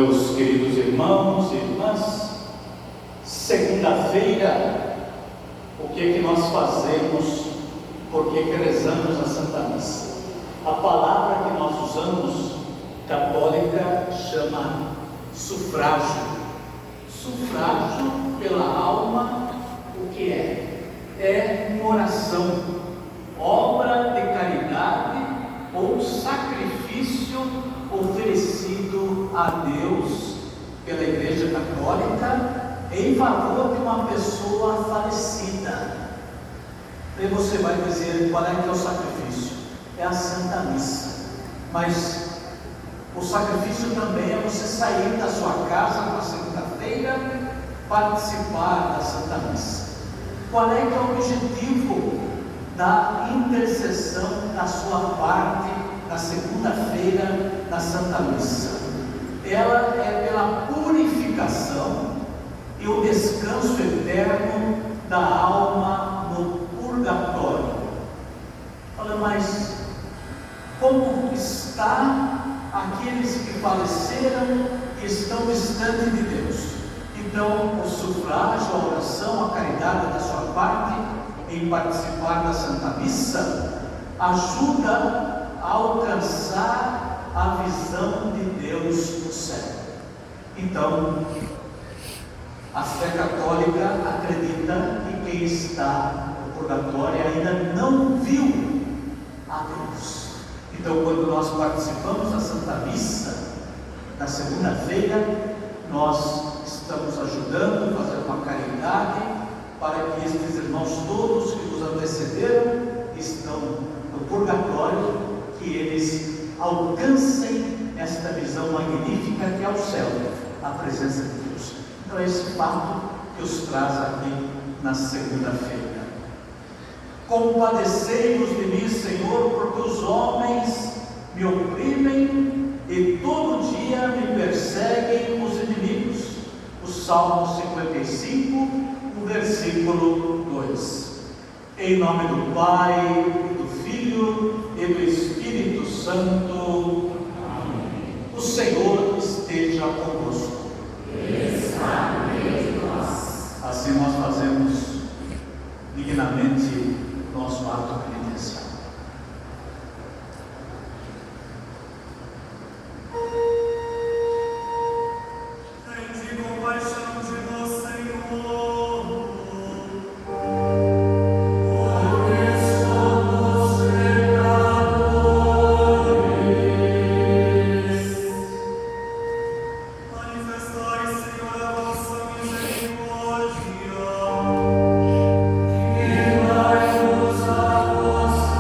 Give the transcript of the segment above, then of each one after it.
Meus queridos irmãos e irmãs, segunda-feira, o que é que nós fazemos? Por que rezamos a Santa Missa? A palavra que nós usamos, católica, chama sufrágio. Sufrágio pela alma, o que é? É uma oração, obra de caridade ou sacrifício oferecido a Deus pela Igreja Católica em favor de uma pessoa falecida. E você vai dizer qual é que é o sacrifício? É a Santa Missa. Mas o sacrifício também é você sair da sua casa na segunda-feira, participar da Santa Missa. Qual é que é o objetivo da intercessão da sua parte na segunda-feira na Santa Missa? Ela é pela purificação e o descanso eterno da alma no purgatório. Olha, mas como está aqueles que faleceram e estão distantes de Deus? Então, o sufrágio, a oração, a caridade da sua parte em participar da Santa Missa ajuda a alcançar a visão de Deus no céu. Então, a fé católica acredita que quem está no purgatório ainda não viu a Deus. Então, quando nós participamos da Santa Missa na segunda-feira, nós estamos ajudando a fazer uma caridade para que estes irmãos todos que nos antecederam estão no purgatório, que eles alcancem esta visão magnífica que é o céu, a presença de Deus. Então é esse fato que os traz aqui na segunda-feira. Compadecei-vos de mim, Senhor, porque os homens me oprimem e todo dia me perseguem os inimigos. O Salmo 55, o versículo 2. Em nome do Pai, do Filho e do Espírito Santo. Amém. O Senhor esteja convosco. Está no meio de nós. Assim nós fazemos dignamente nosso ato penitencial. Tende compaixão de nós, Senhor. Vós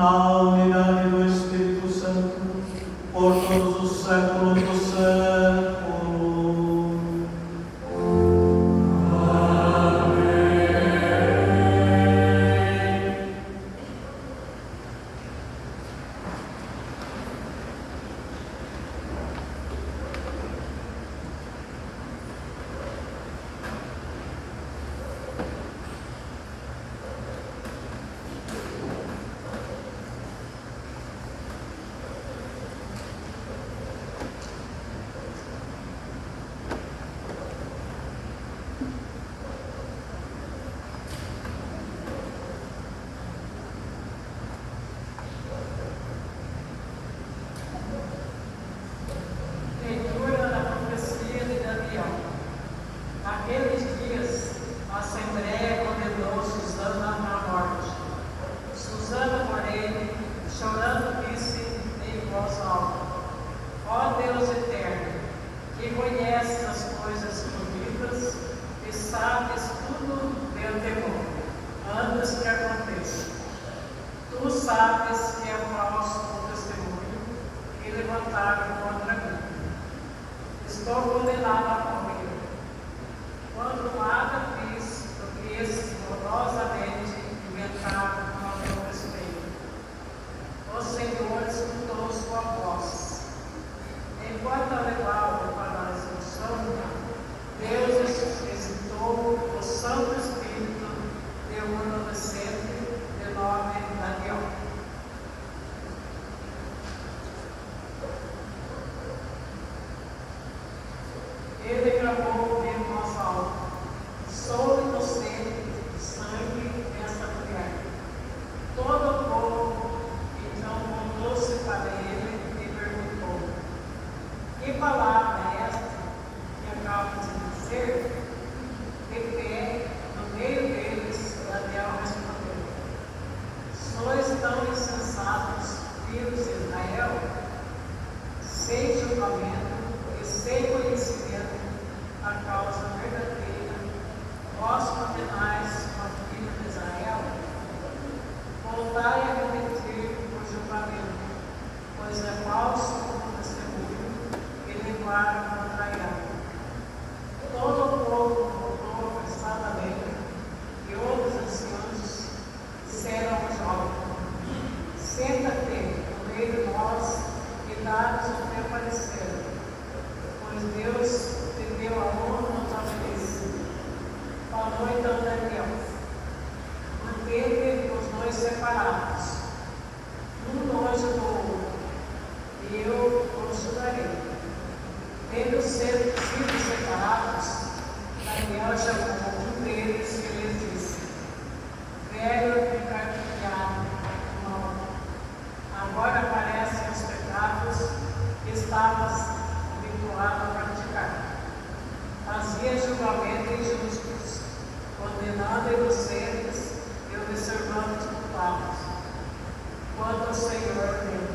na unidade do Espírito Santo, por todos os séculos dos séculos. Leitura da profecia de Daniel. Naqueles dias, a Assembleia condenou Susana à morte. Susana, porém, chorando, disse em voz alta: Ó Deus eterno, que conheces as coisas ocultas e sabes tudo de antemão, antes que aconteça. Tu sabes que é falso o testemunho que levantaram contra mim. Estou condenado a morrer. Quando nada fiz do que esses dolorosamente inventaram a meu respeito. O Senhor escutou sua voz. Enquanto eu levava para a execução, Deus exercitou o Santo Espírito de um adolescente de nome Daniel. Ele gravou em voz alta: Sou inocente de sangue dessa mulher. Todo o povo então voltou-se para ele e perguntou: Que palavra é esta que acaba de dizer? De pé, no meio deles, Daniel respondeu: Sois tão insensatos, filhos de Israel? Sem julgamento e sem conhecimento a causa verdadeira, vós condenais uma filha de Israel? Voltai a repetir o julgamento, pois é falso o testemunho que levaram contra ela. Todo o povo voltou apressadamente, e outros anciãos disseram ao jovem: Senta-te no meio de nós e dá-nos o teu parecer, pois Deus te deu a honra na tua vez. Falou então Daniel: Manteve os dois separados, um longe do outro, e eu os julgarei. Tendo sido separados, Daniel chamou um deles e lhe disse: Velho encarquilhado, irmão, agora aparecem os pecados que estavas habituado a praticar. Fazia julgamento injustos, condenando inocentes e observando os culpados. Quanto ao Senhor meu,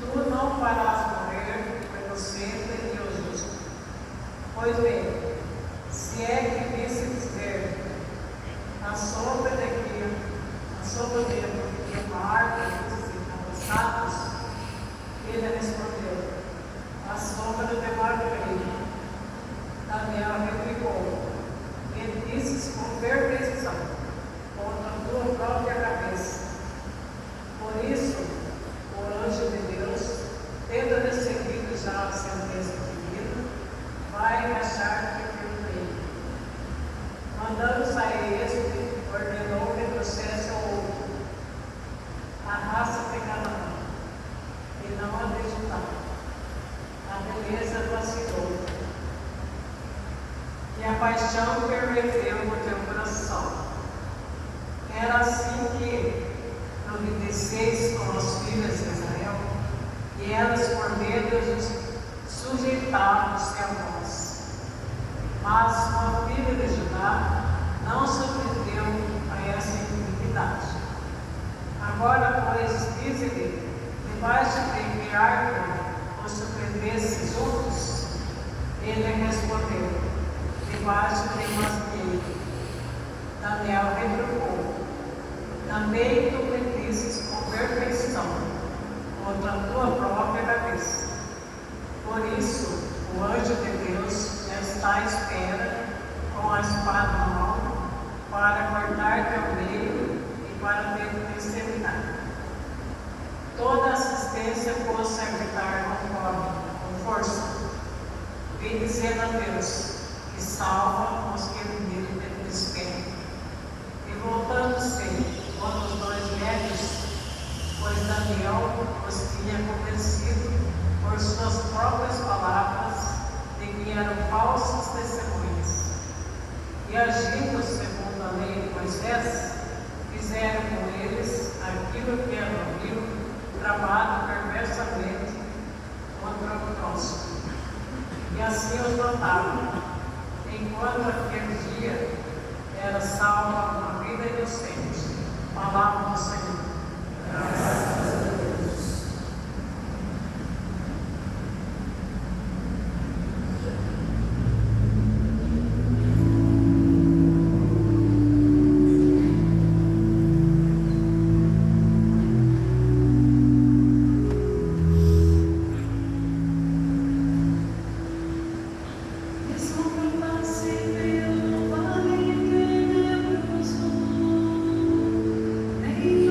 tu não farás morrer o inocente e o justo. Pois bem, se é que visse dizer, a sombra dele e uma árvore avançados, ele respondeu: a sombra de Margarida. Daniel replicou: e dizes com perfeição, contra a tua própria cabeça. Por isso, o anjo de Deus, tendo recebido já a sentença divina, vai achar que perdoei. Mandando sair este, ordenou que trouxesse ao outro, a raça de Canaã, e não a de Judá. A beleza vacilou, e a paixão perverteu o teu coração. Era assim que providenciais com as filhas de Israel, e elas por medo sujeitavam-se a vós. Mas uma filha de Judá não submeteu a essa iniquidade. Agora, pois, dize-lhe, debaixo de que árvore os surpreendesse juntos? Ele respondeu: debaixo de masqueiro. Daniel replicou: também tu me dizes com perfeição contra a tua própria cabeça. Por isso, o anjo de Deus está à espera, com a espada na mão, para cortar-te ao meio e para te exterminar. Toda assistência fosse habitar com força. Vem dizendo a Deus, que salva os que viviam de desespero. E voltando-se contra os dois velhos, pois Daniel os tinha convencido por suas próprias palavras de que eram falsos testemunhas. E agindo segundo a lei de Moisés, fizeram com eles aquilo que haviam tramado perversamente contra o próximo. E assim os matavam, enquanto aquele dia era salva uma vida inocente. Palavra do Senhor. Graças a Deus. Em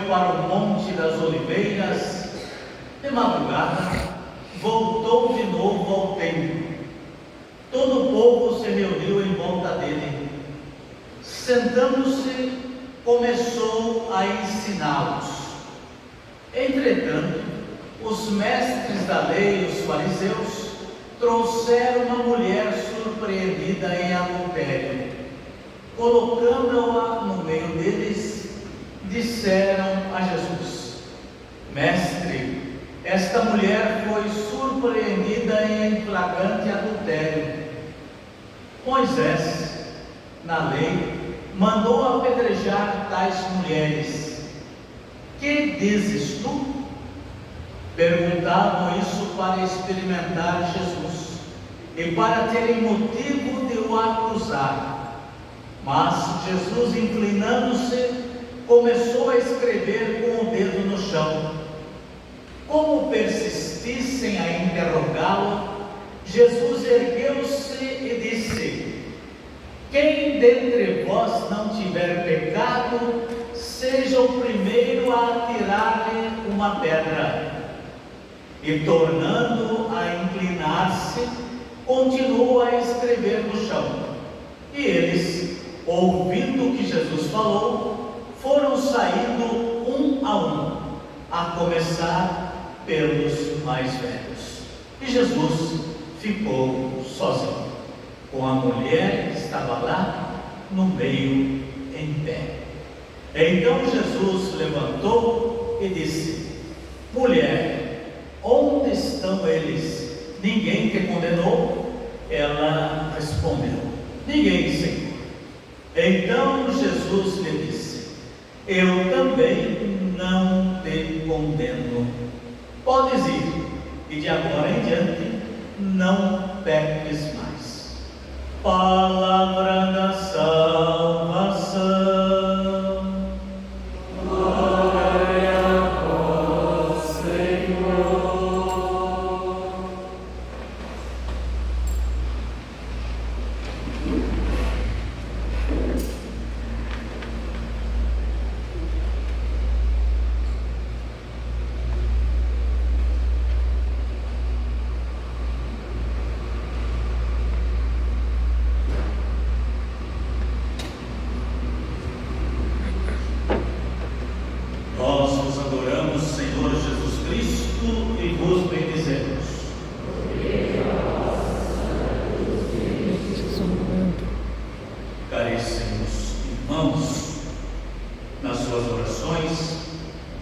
para o Monte das Oliveiras. De madrugada, voltou de novo ao templo. Todo o povo se reuniu em volta dele. Sentando-se, começou a ensiná-los. Entretanto, os mestres da lei e os fariseus trouxeram uma mulher surpreendida em adultério. Colocando-a no meio deles, disseram a Jesus: Mestre, esta mulher foi surpreendida em flagrante adultério. Moisés, na lei, mandou apedrejar tais mulheres. Que dizes tu? Perguntavam isso para experimentar Jesus e para terem motivo de o acusar. Mas Jesus, inclinando-se, começou a escrever com o dedo no chão. Como persistissem a interrogá-lo, Jesus ergueu-se e disse: Quem dentre vós não tiver pecado, seja o primeiro a atirar-lhe uma pedra. E tornando a inclinar-se, continuou a escrever no chão. E eles, ouvindo o que Jesus falou, foram saindo um, a começar pelos mais velhos. E Jesus ficou sozinho, com a mulher que estava lá no meio, em pé. Então Jesus levantou e disse: Mulher, onde estão eles? Ninguém te condenou? Ela respondeu: Ninguém, Senhor. Então Jesus lhe disse: Eu também não te condeno. Podes ir, e de agora em diante não peques mais. Palavra da salvação. Nós vos adoramos, Senhor Jesus Cristo, e vos bendizemos. Caríssimos irmãos, nas suas orações,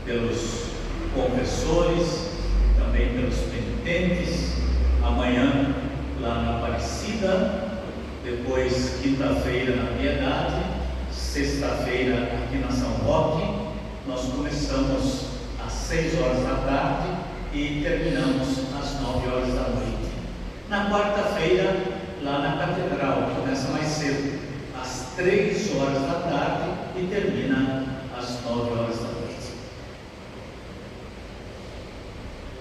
pelos confessores, também pelos penitentes, amanhã lá na Aparecida, depois quinta-feira na Piedade, sexta-feira aqui na São Roque. Nós começamos às 6 horas da tarde e terminamos às 9 horas da noite. Na quarta-feira, lá na Catedral, começa mais cedo, às 3 horas da tarde e termina às 9 horas da noite.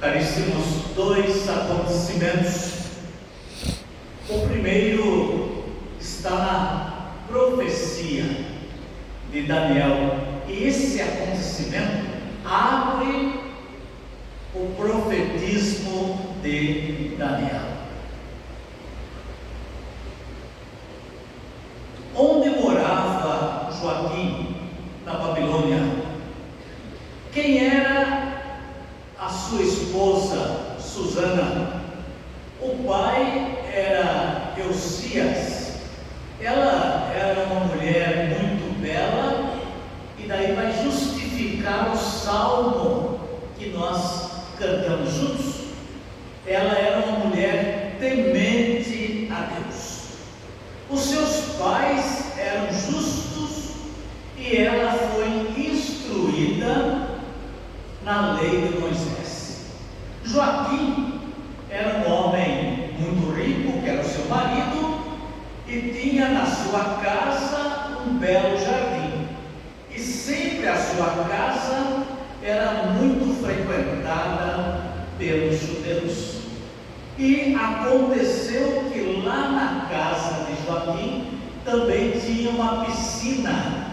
Caríssimos, 2 acontecimentos. O primeiro está na profecia de Daniel. E esse acontecimento abre o profetismo de Daniel. Onde morava Joaquim, na Babilônia? Quem era a sua esposa, Susana? O pai era Eusias. Ela era uma mulher muito bela. E daí vai justificar o salmo que nós cantamos juntos. Ela era uma mulher temente a Deus. Os seus pais eram justos e ela foi instruída na lei de Moisés. Joaquim era um homem muito rico, que era o seu marido, e tinha na sua casa um belo jardim. E sempre a sua casa era muito frequentada pelos judeus. E aconteceu que lá na casa de Joaquim também tinha uma piscina.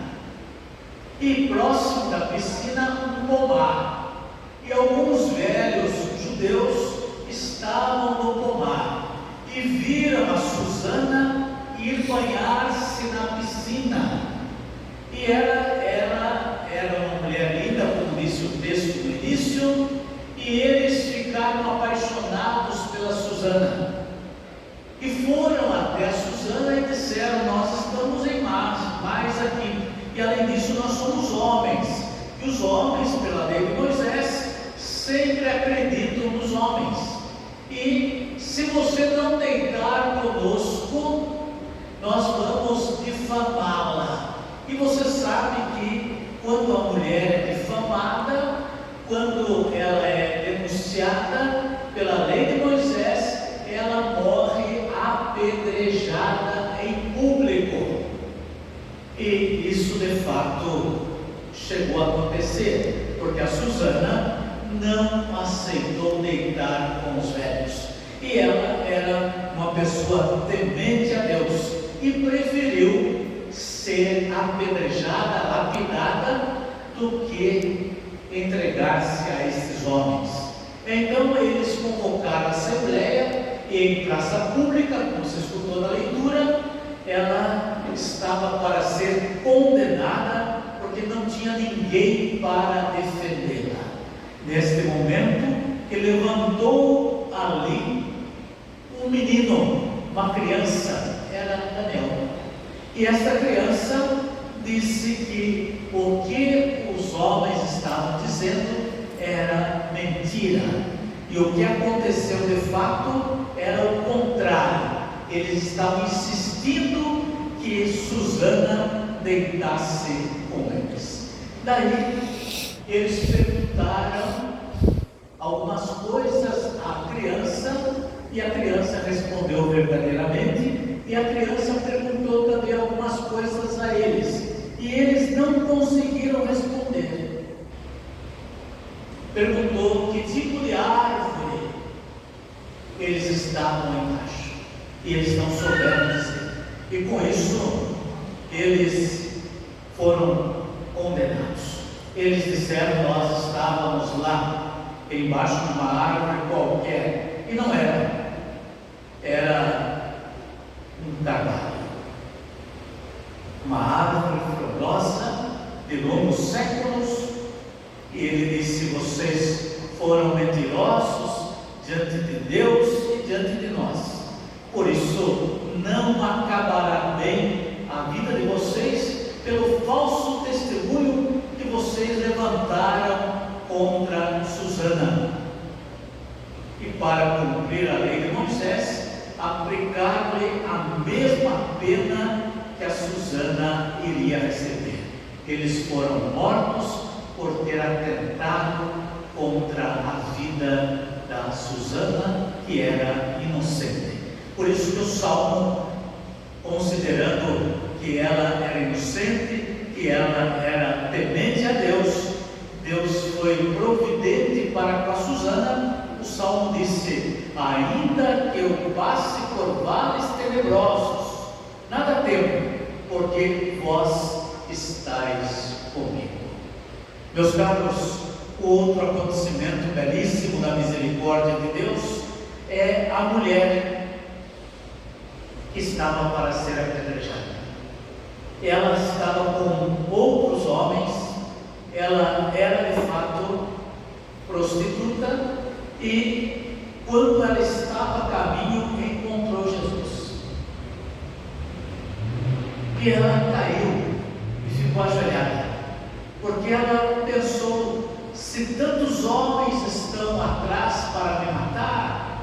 e próximo da piscina um pomar. E alguns velhos judeus estavam no pomar e viram a Susana ir banhar-se na piscina. E ela era uma mulher linda, como disse o texto no início, e eles ficaram apaixonados pela Susana. E foram até a Susana e disseram: nós estamos em mais aqui. E além disso, nós somos homens. E os homens, pela lei de Moisés, sempre acreditam nos homens. E se você não deitar conosco, nós vamos difamá-la. E você sabe que quando a mulher é difamada, quando ela é denunciada pela lei de Moisés, ela morre apedrejada em público. E isso de fato chegou a acontecer, porque a Susana não aceitou deitar com os velhos. E ela era uma pessoa temente a Deus e preferiu ser apedrejada, lapidada, do que entregar-se a esses homens. Então eles convocaram a assembleia e em praça pública, como você escutou na leitura, ela estava para ser condenada, porque não tinha ninguém para defendê-la. Neste momento, que levantou ali um menino, uma criança, era Daniel. E esta criança disse que o que os homens estavam dizendo era mentira. E o que aconteceu de fato era o contrário. Eles estavam insistindo que Susana deitasse com eles. Daí eles perguntaram algumas coisas à criança, e a criança respondeu verdadeiramente, e a criança perguntou também algumas coisas a eles, e eles não conseguiram responder. Perguntou que tipo de árvore eles estavam embaixo, e eles não souberam dizer, e com isso eles foram condenados. Eles disseram: nós estávamos lá embaixo de uma árvore qualquer, e não era um carvalho, uma árvore frondosa de longos séculos. E ele disse: vocês foram mentirosos diante de Deus e diante de nós, por isso não acabará bem a vida de vocês pelo falso testemunho que vocês levantaram contra Susana. E para cumprir a lei de Moisés, aplicaram-lhe a mesma pena que a Susana iria receber. Eles foram mortos por ter atentado contra a vida da Susana, que era inocente. Por isso que o Salmo, considerando que ela era inocente, que ela era temente a Deus, Deus foi providente para com a Susana. O Salmo disse: ainda que eu passe por vales tenebrosos, nada temo, porque vós estáis comigo. Meus caros, o outro acontecimento belíssimo da misericórdia de Deus é a mulher que estava para ser apedrejada. Ela estava com outros homens, ela era de fato prostituta, e quando ela estava a caminho, encontrou Jesus. E ela caiu e ficou ajoelhada, porque ela pensou: se tantos homens estão atrás para me matar,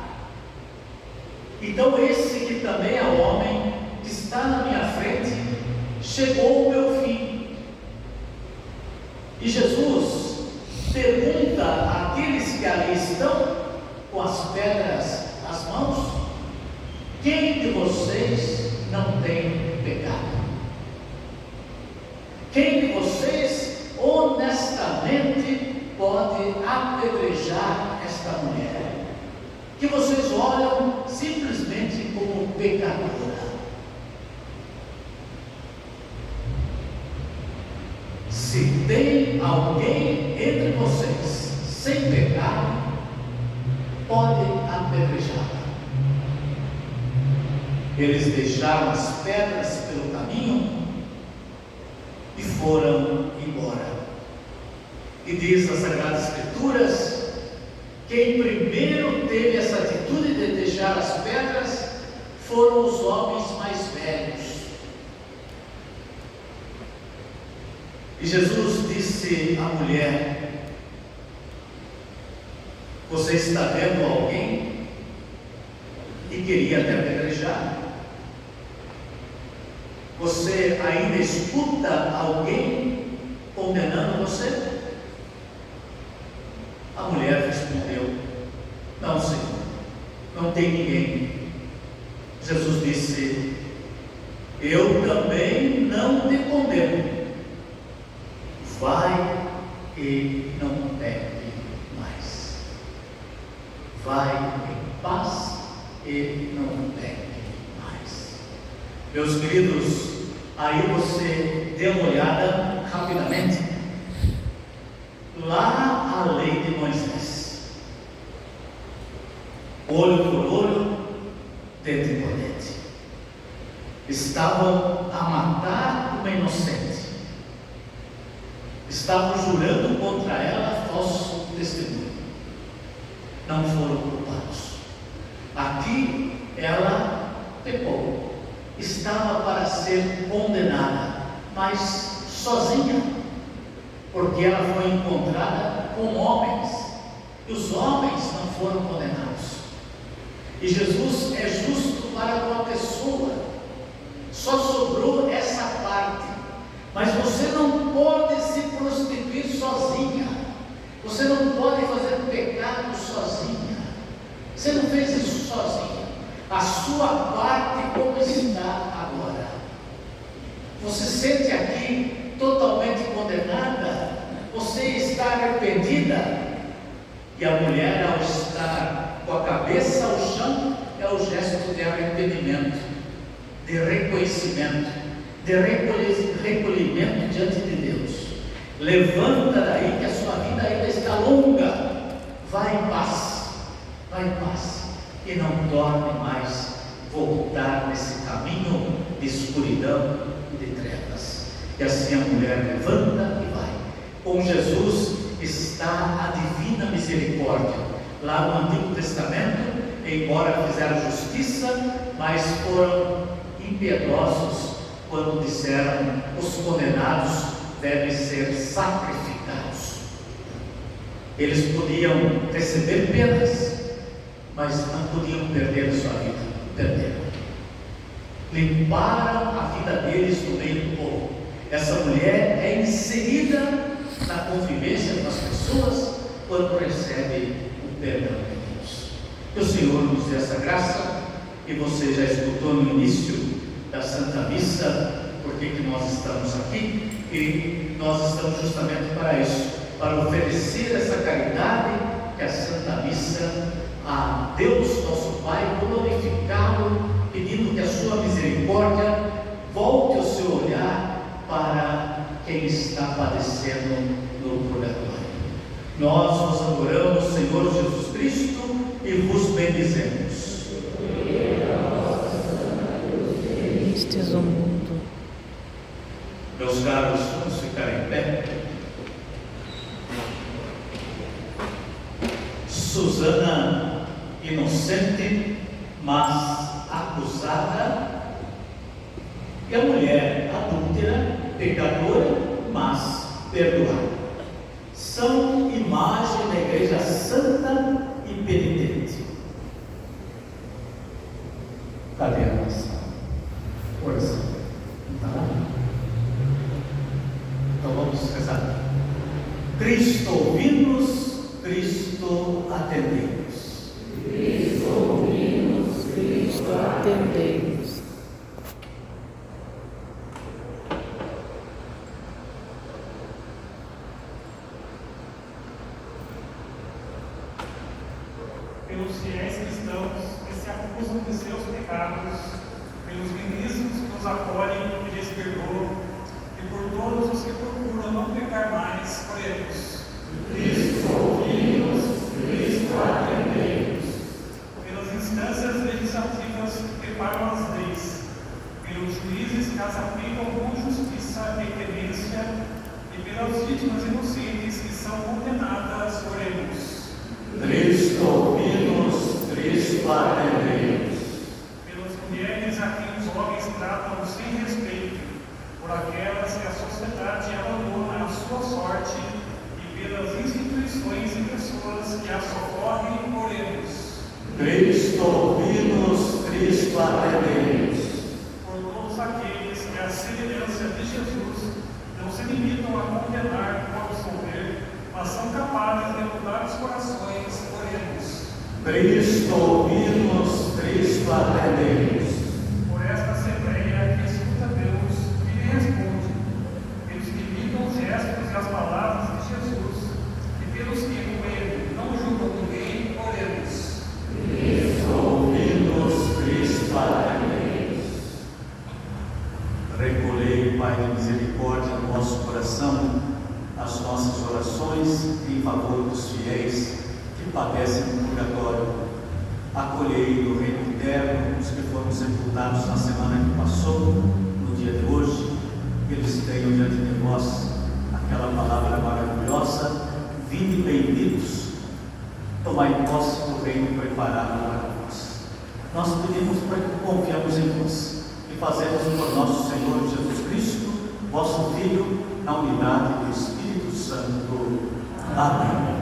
então esse que também é homem, que está na minha frente, chegou o meu fim. E Jesus pergunta àqueles que ali estão, com as pedras nas mãos: quem de vocês não tem pecado? Quem de vocês honestamente pode apedrejar esta mulher, que vocês olham simplesmente como pecadora? Sim, tem alguém entre vocês sem pecado, pode apedrejá-la. Eles deixaram as pedras pelo caminho e foram embora. E diz as Sagradas Escrituras: quem primeiro teve essa atitude de deixar as pedras foram os homens mais velhos. E Jesus disse à mulher: você está vendo alguém? E queria te apedrejar. Você ainda escuta alguém condenando você? A mulher respondeu: não, Senhor, não tem ninguém. Jesus disse: eu também não te condeno. Vai e não peque mais. Vai em paz e não peque mais. Meus queridos, aí você dê uma olhada rapidamente. Lá a lei de Moisés: olho por olho, dente por dente. Estavam a matar uma inocente. Estavam jurando contra ela falso testemunho. Não foram culpados. Aqui ela pecou. Estava para ser condenada, mas sozinha, porque ela foi encontrada com homens, e os homens não foram condenados. E Jesus é justo para com a pessoa. Só sobrou essa parte. Mas você não pode se prostituir sozinha. Você não pode fazer pecado sozinha. Você não fez isso sozinha. A sua parte como está agora? Você se sente aqui totalmente condenada? Você está arrependida? E a mulher, ao estar com a cabeça ao chão, é o gesto de arrependimento, de reconhecimento, de recolhimento diante de Deus. Levanta daí, que a sua vida ainda está longa. Vai em paz, e não torne mais voltar nesse caminho de escuridão e de trevas. E assim a mulher levanta e vai. Com Jesus está a divina misericórdia. Lá no Antigo Testamento, embora fizeram justiça, mas foram impiedosos quando disseram: os condenados devem ser sacrificados. Eles podiam receber penas, mas não podiam perder a sua vida. Perderam. Limparam a vida deles do meio do povo. Essa mulher é inserida na convivência das pessoas quando recebe o perdão de Deus. Que o Senhor nos dê essa graça. E você já escutou no início da Santa Missa porque que nós estamos aqui, e nós estamos justamente para isso, para oferecer essa caridade que a Santa Missa a Deus nosso Pai, glorificá-lo, pedindo que a sua misericórdia volte o seu olhar para quem está padecendo no purgatório. Nós vos adoramos, Senhor Jesus Cristo, e vos bendizemos. Este é o mundo. Meus caros, vamos ficar em pé. Susana, inocente, mas acusada, e a mulher adúltera, pecadora, mas perdoada, são imagem da Igreja Santa e penitente. Cadê a nossa oração? Está lá? Então vamos rezar. Cristo ouvi-nos, Cristo atendei-nos. Cristo ouvi-nos, Cristo atendei-nos. Pelos fiéis cristãos que se acusam de seus pecados, pelos ministros que nos acolhem e lhes perdoam, e por todos os que procuram não pecar mais, oremos. Cristo, ouvi-nos, Cristo, atendei-nos. Pelas instâncias legislativas que preparam as leis, pelos juízes que as aplicam com justiça e clemência, e pelas vítimas inocentes que são condenadas, oremos. Cristo, ouvi-nos, Cristo, atendei-nos. Pelas mulheres a quem os homens tratam sem respeito, por aquelas que a sociedade abandona à sua sorte, e pelas instituições e pessoas que a socorrem, oremos. Cristo, ouvi-nos, Cristo, atendei-nos. Por todos aqueles que a semelhança de Jesus não se limitam a condenar ou absolver, mas são capazes de mudar os corações, oremos. Cristo, ouvi-nos, Cristo, atendei-nos. Por esta Assembleia que escuta Deus e lhe responde, pelos que imitam os gestos e as palavras de Jesus, e pelos que com ele não julgam ninguém, oremos. Cristo, ouvi-nos, Cristo, atendei-nos. Recolhei, Pai de misericórdia, no nosso coração as nossas orações em favor dos fiéis que padecem no purgatório. Acolhei no reino eterno os que foram sepultados na semana que passou, no dia de hoje, que eles tenham diante de nós aquela palavra maravilhosa: vinde benditos, tomai posse do reino preparado para vós. Nós pedimos para que confiamos em vós e fazemos por nosso Senhor Jesus Cristo, vosso Filho, na unidade do Espírito Santo. Amém.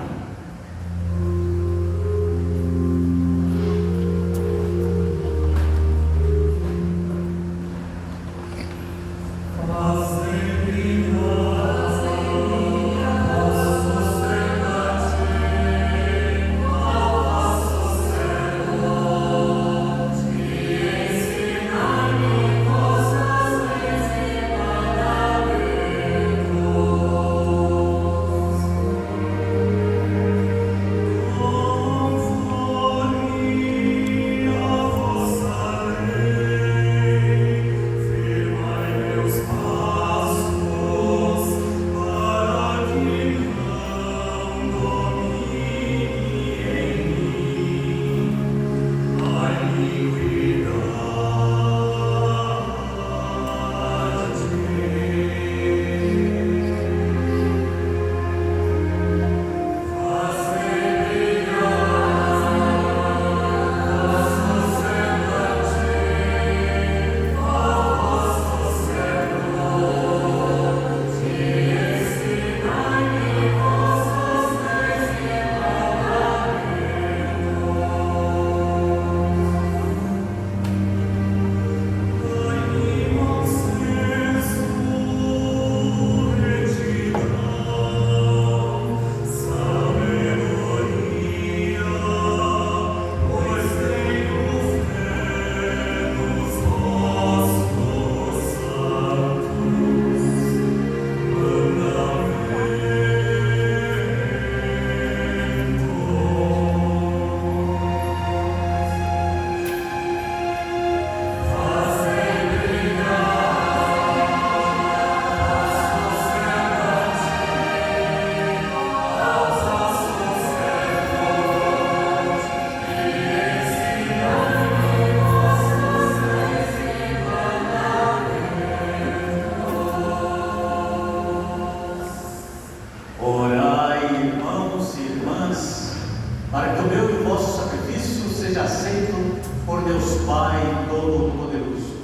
para que o meu e o vosso sacrifício seja aceito por Deus Pai Todo-Poderoso.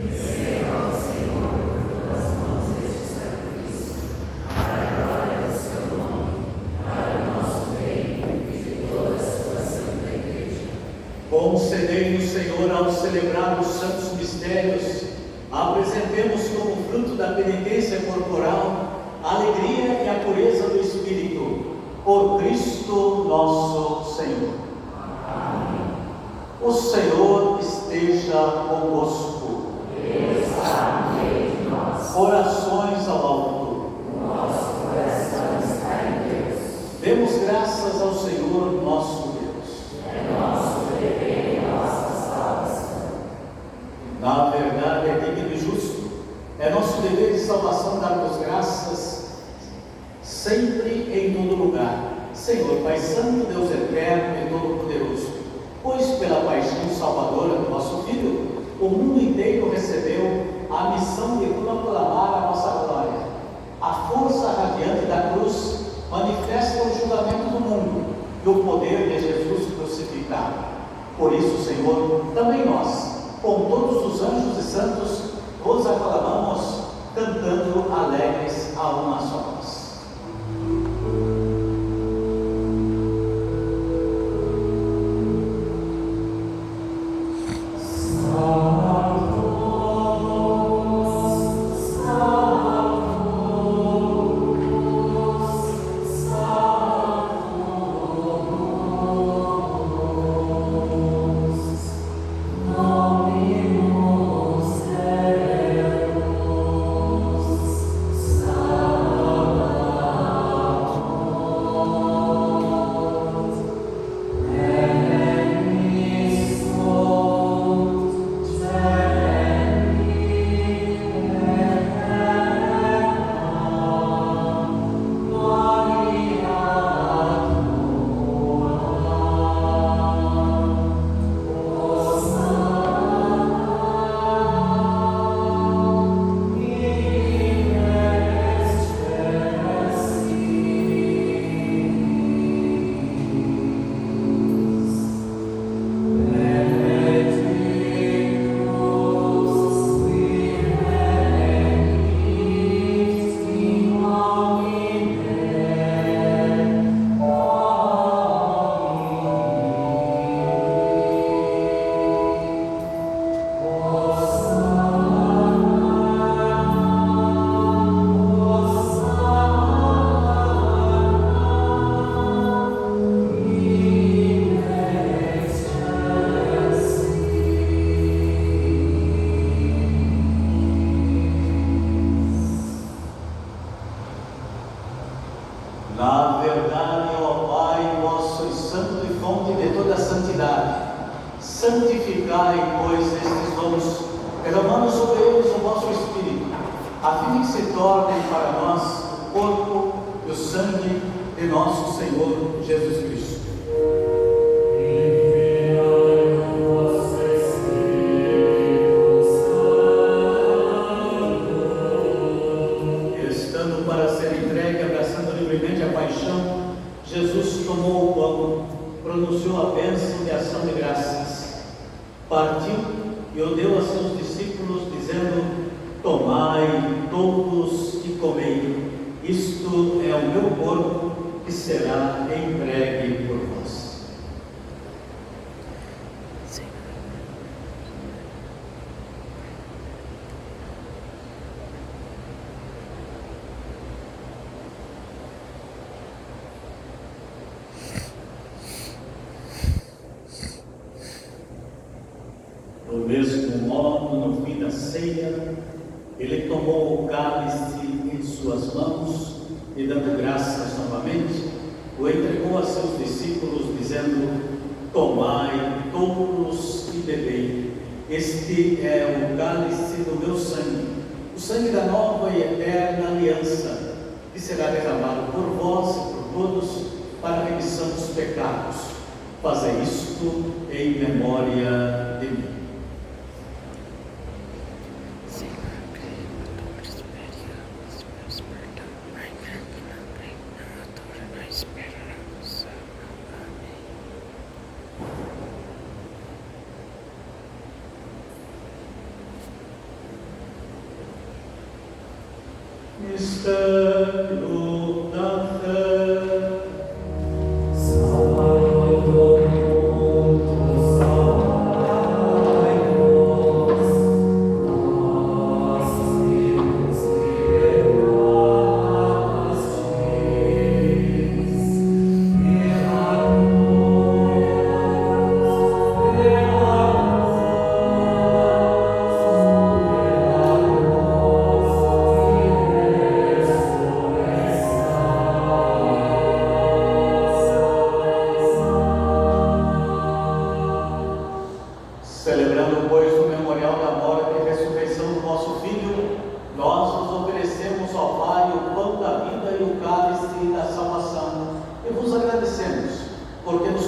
Receba ao Senhor por tuas mãos este sacrifício, para a glória do seu nome, para o nosso bem e de toda a sua santa igreja. Concedei-nos, Senhor, ao celebrar os santos mistérios, apresentemos como fruto da penitência corporal a alegria e a pureza do Espírito, por Cristo nosso Senhor. Amém. O Senhor esteja convosco. Ele está no meio de nós. Orações ao alto. O nosso coração está em Deus. Demos graças ao Senhor nosso Deus. É nosso dever e nossa salvação. Na verdade, é digno e justo. É nosso dever de salvação Senhor, Pai Santo, Deus eterno e todo-poderoso, pois pela paixão salvadora do nosso Filho, o mundo inteiro recebeu a missão de proclamar a nossa glória. A força radiante da cruz manifesta o julgamento do mundo e o poder de Jesus crucificado. Por isso, Senhor, também nós, com todos os anjos e santos, vos aclamamos, cantando alegres a uma só voz. Na verdade, ó Pai, vós sois santo e fonte de toda a santidade. Santificai, pois, estes dons, derramando sobre eles o vosso Espírito, a fim de que se tornem para nós o corpo e o sangue de nosso Senhor Jesus Cristo. Estando para ser entregue, abraçando livremente a paixão, Jesus tomou o pão, pronunciou a bênção de ação de graças, partiu e o deu a seus discípulos, dizendo: tomai todos e comei, isto é o meu corpo que será entregue por vós. Do mesmo modo, no fim da ceia, ele tomou o cálice em suas mãos e, dando graças novamente, o entregou a seus discípulos, dizendo: tomai todos e bebei, este é o cálice do meu sangue, o sangue da nova e eterna aliança, que será derramado por vós e por todos para a remissão dos pecados. Fazei isto em memória de mim. Mistério da fé. Yes.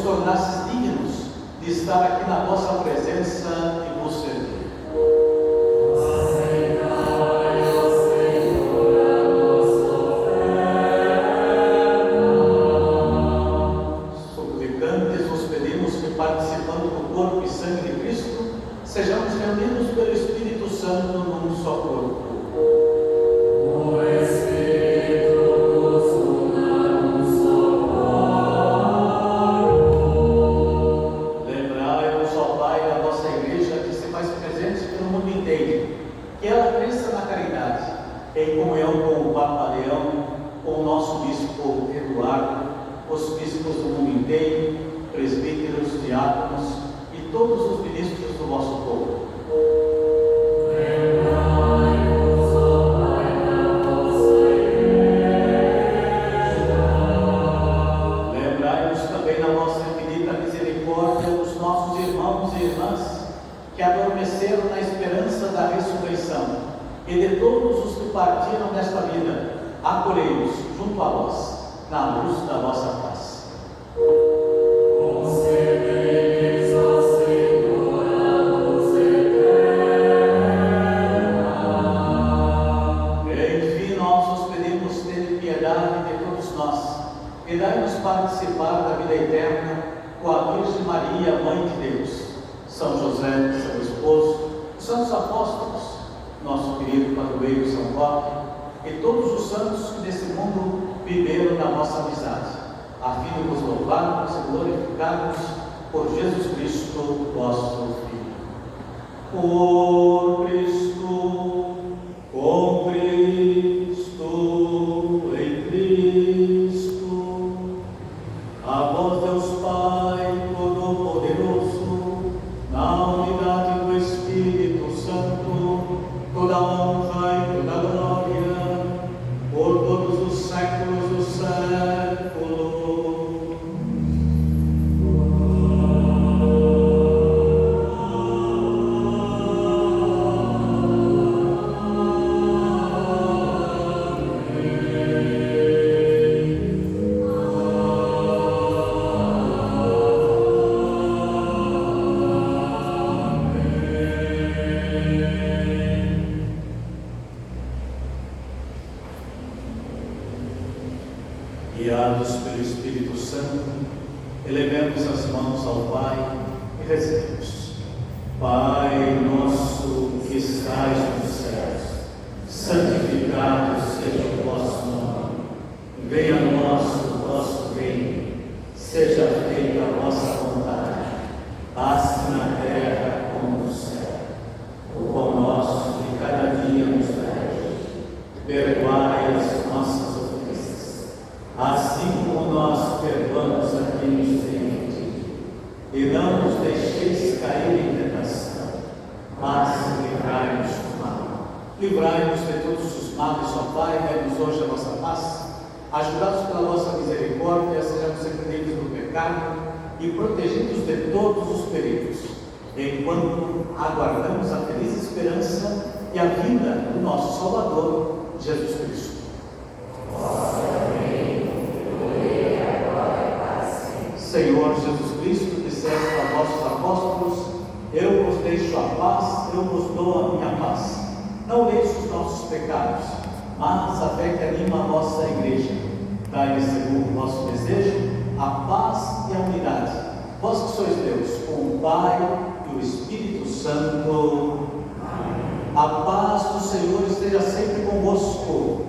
tornasses dignos de estar aqui na vossa presença e vos servir. Suplicantes, vos pedimos que, participando do corpo e sangue de Cristo, sejamos reunidos pelo Espírito Santo num só corpo. Que ela cresça na caridade, em comunhão com o Papa Leão, com o nosso Bispo Eduardo, os bispos do mundo inteiro, presbíteros, diáconos e todos os ministros do vosso povo. Lembrai-nos também na vossa infinita misericórdia dos nossos irmãos e irmãs que adormeceram na esperança da ressurreição, e de todos os que partiram desta vida, acolhei-os junto a vós, na luz da vossa paz. Concedei-lhes, ó Senhor, a luz eterna. Enfim, nós os pedimos, ter piedade de todos nós, e dai-nos participar da vida eterna com a Virgem Maria, Mãe de Deus, São José, seu esposo, os santos apóstolos, nosso querido padroeiro São Roque, e todos os santos que nesse mundo viveram na vossa amizade, a fim de vos louvarmos e glorificarmos por Jesus Cristo, vosso Filho. Por Cristo, com Cristo, em Cristo, a vós Deus Pai Todo-Poderoso, na unidade do Espírito Santo, toda honra e toda glória, por todos os séculos dos séculos. Guiados pelo Espírito Santo, elevemos as mãos ao Pai e rezemos. Pai nosso que estais nos céus, santificado seja o vosso nome. Venha a nós o vosso reino, seja feita a vossa vontade, assim na terra como no céu. O pão nosso de cada dia nos dai hoje. Perdoai as nossas ofensas, assim como nós perdoamos a quem nos tem ofendido. E não nos deixeis cair em tentação, mas livrai-nos do mal. Livrai-nos de todos os males, ó Pai, dai-nos hoje a vossa paz. Ajudados pela vossa misericórdia, sejamos sempre livres do pecado e protegidos de todos os perigos, enquanto aguardamos a feliz esperança e a vinda do nosso Salvador, Jesus Cristo. Senhor Jesus Cristo, disseste a vossos apóstolos: eu vos deixo a paz, eu vos dou a minha paz. Não leis os nossos pecados, mas a fé que anima a vossa igreja. Dai-lhe, segundo o vosso desejo, a paz e a unidade. Vós que sois Deus, com o Pai e o Espírito Santo. Amém. A paz do Senhor esteja sempre convosco.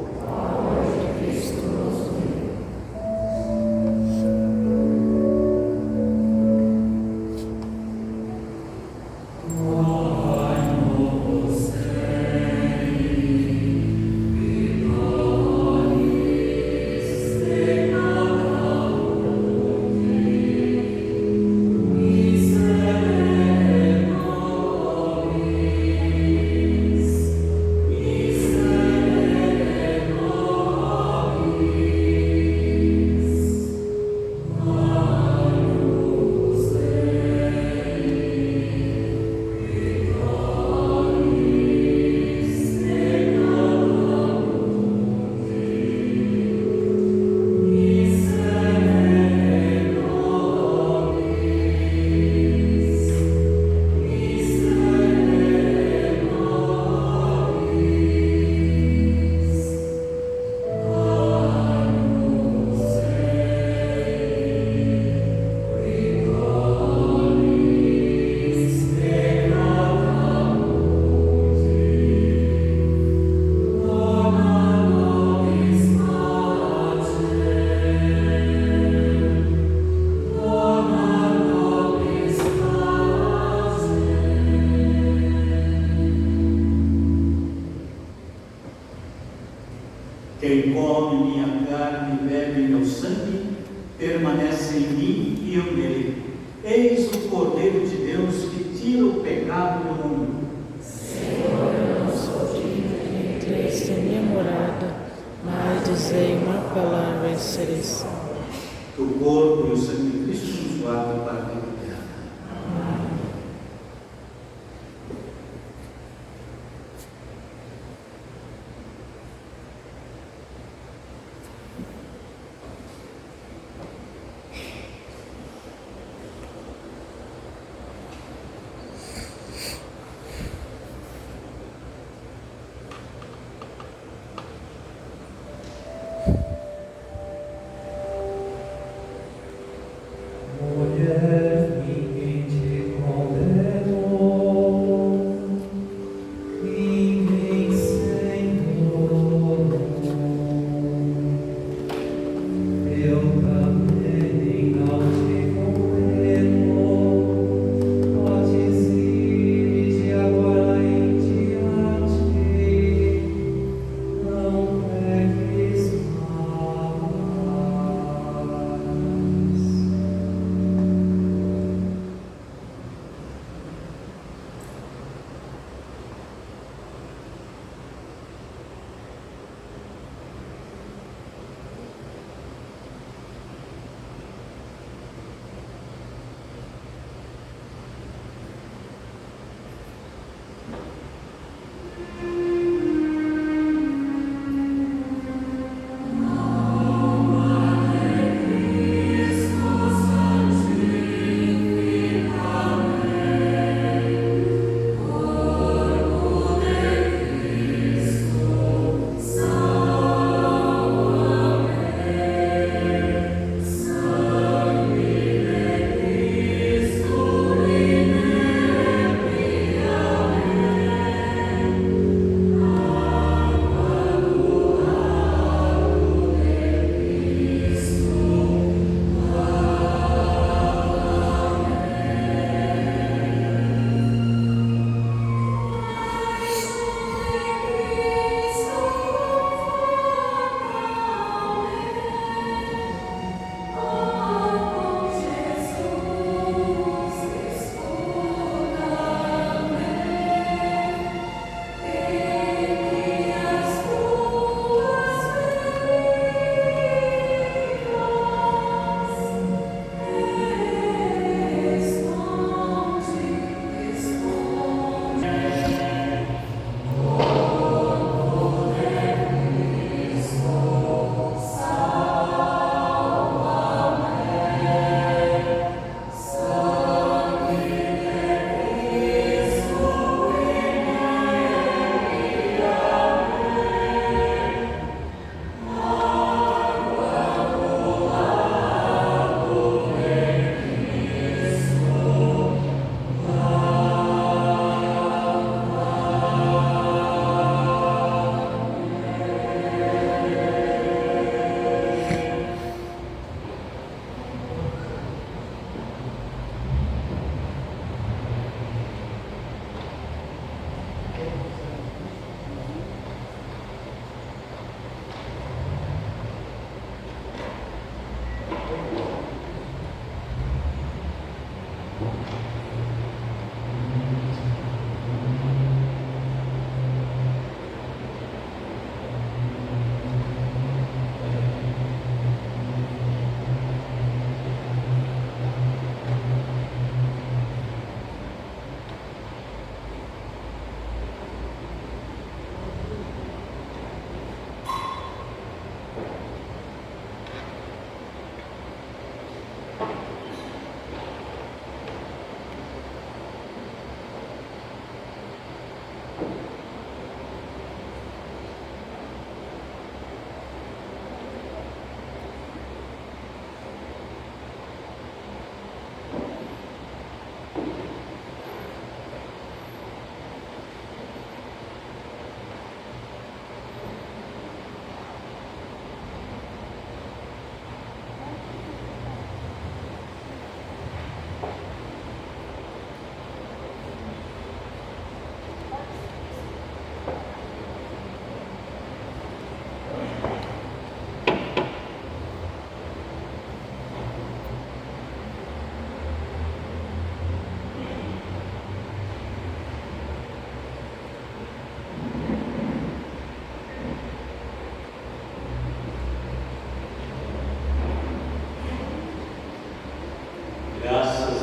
permanece em mim e eu nele. Eis o Cordeiro de Deus que tira o pecado do mundo. Senhor, eu não sou digno de entrar em minha morada, mas dizei uma palavra e serei salvo. Que o corpo e o sangue de Cristo nos guardem para a vida eterna. Mulher, ninguém te condenou, ninguém, Senhor. Eu também não te condeno, podes ir de agora em diante, não peques mais.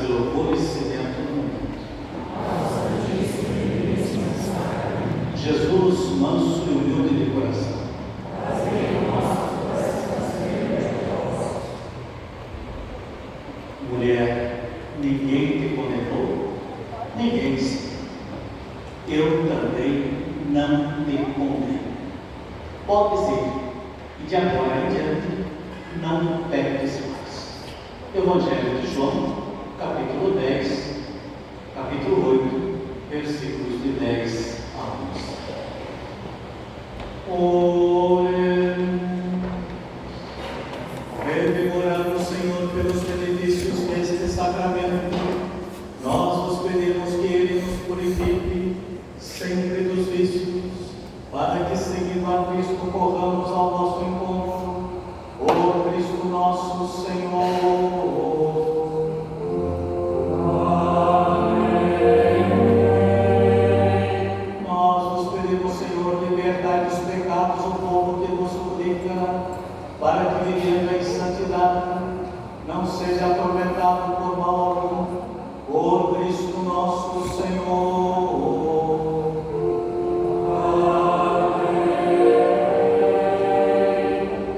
de louvor e sedento no mundo. Jesus, manso e humilde de coração. Mulher, ninguém te condenou, ninguém se. Eu também não te condeno. Podes ir, e de agora em diante não peques mais. Evangelho de João, capítulo 10, capítulo 8, versículos de 10 a 11. Revigorando, Senhor, pelos benefícios deste sacramento, nós vos pedimos que Ele nos purifique sempre dos vícios, para que, seguindo a Cristo, corramos ao nosso encontro. Ó Cristo nosso Senhor. Nós vos pedimos, Senhor, libertai dos pecados o povo que nos suplica, para que, vivendo em santidade, não seja atormentado por mal algum. Por Cristo nosso Senhor.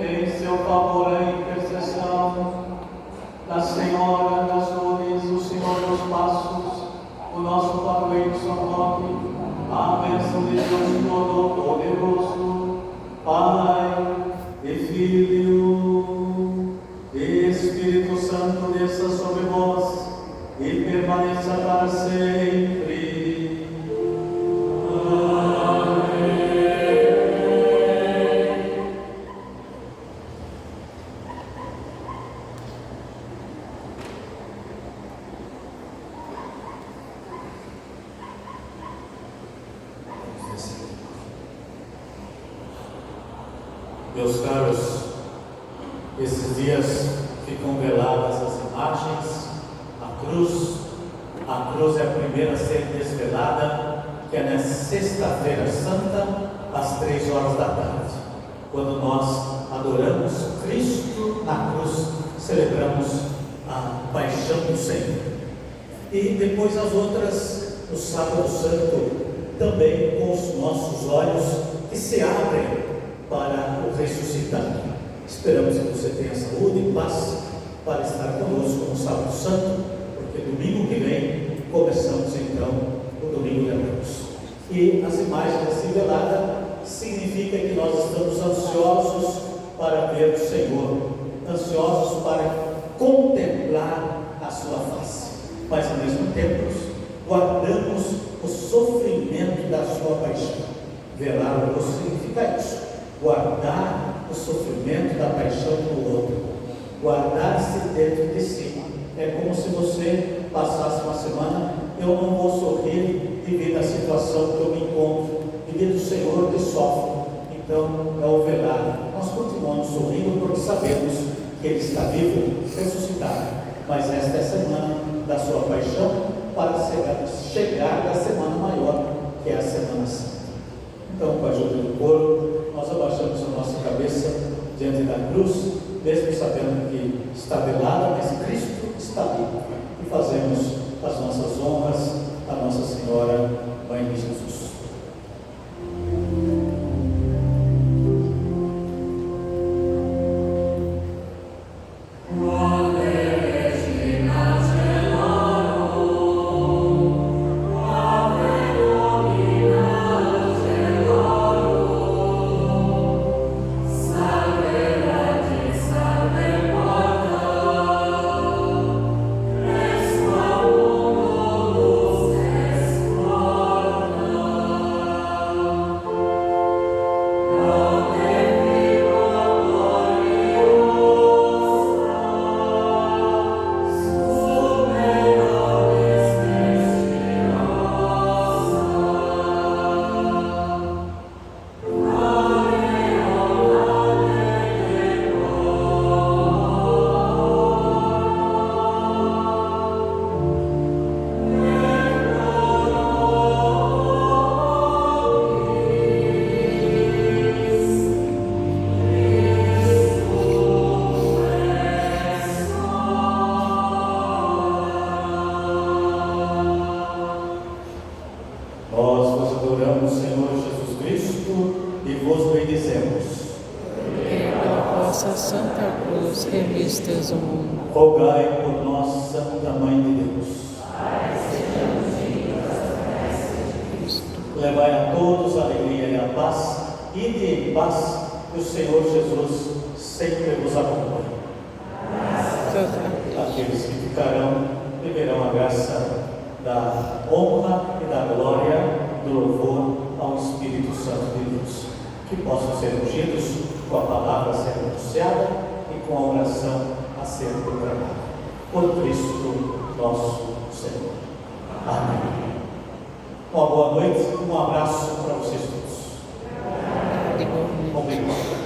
Em seu favor, a intercessão da Senhora das Dores, o Senhor dos Passos, o nosso padroeiro São Roque, a bênção de Deus Todo-Poderoso, Pai e Filho e Espírito Santo, desça sobre vós e permaneça para sempre. Amém. Meus caros, esses dias ficam veladas as imagens, a cruz é a primeira a ser desvelada, que é na Sexta-feira Santa, às 3 horas da tarde, quando nós adoramos Cristo na cruz, celebramos a paixão do Senhor. E depois as outras, no Sábado Santo, também com os nossos olhos que se abrem para o ressuscitado. Esperamos que você tenha saúde e paz para estar conosco no Sábado Santo, porque domingo que vem começamos então o Domingo da Cruz. E as imagens assim veladas significa que nós estamos ansiosos para ver o Senhor, ansiosos para contemplar a sua face, mas ao mesmo tempo guardamos o sofrimento da sua paixão. Velar o rosto significa isso, guardar o sofrimento da paixão do outro, guardar-se dentro de si. É como se você passasse uma semana: eu não vou sorrir devido à situação que eu me encontro, devido ao Senhor que sofre. Então é o velar. Nós continuamos sorrindo porque sabemos que Ele está vivo, ressuscitado. Mas esta é a semana da sua paixão, para chegar da semana maior, que é a Semana Santa. Então, com a ajuda do coro, nós abaixamos a nossa cabeça diante da cruz, mesmo sabendo que está velada, mas Cristo está vivo. E fazemos as nossas honras a Nossa Senhora, Mãe de Jesus. Yes. rogai por nós, Santa Mãe de Deus. Levai a todos a alegria e a paz, ide em paz, que o Senhor Jesus sempre vos acompanhe. Aqueles que ficarão viverão a graça da honra e da glória do louvor ao Espírito Santo de Deus, que possam ser ungidos com a palavra a ser anunciada e com a oração a ser proclamada. Por Cristo nosso Senhor. Amém. Uma boa noite, um abraço para vocês todos. Obrigado.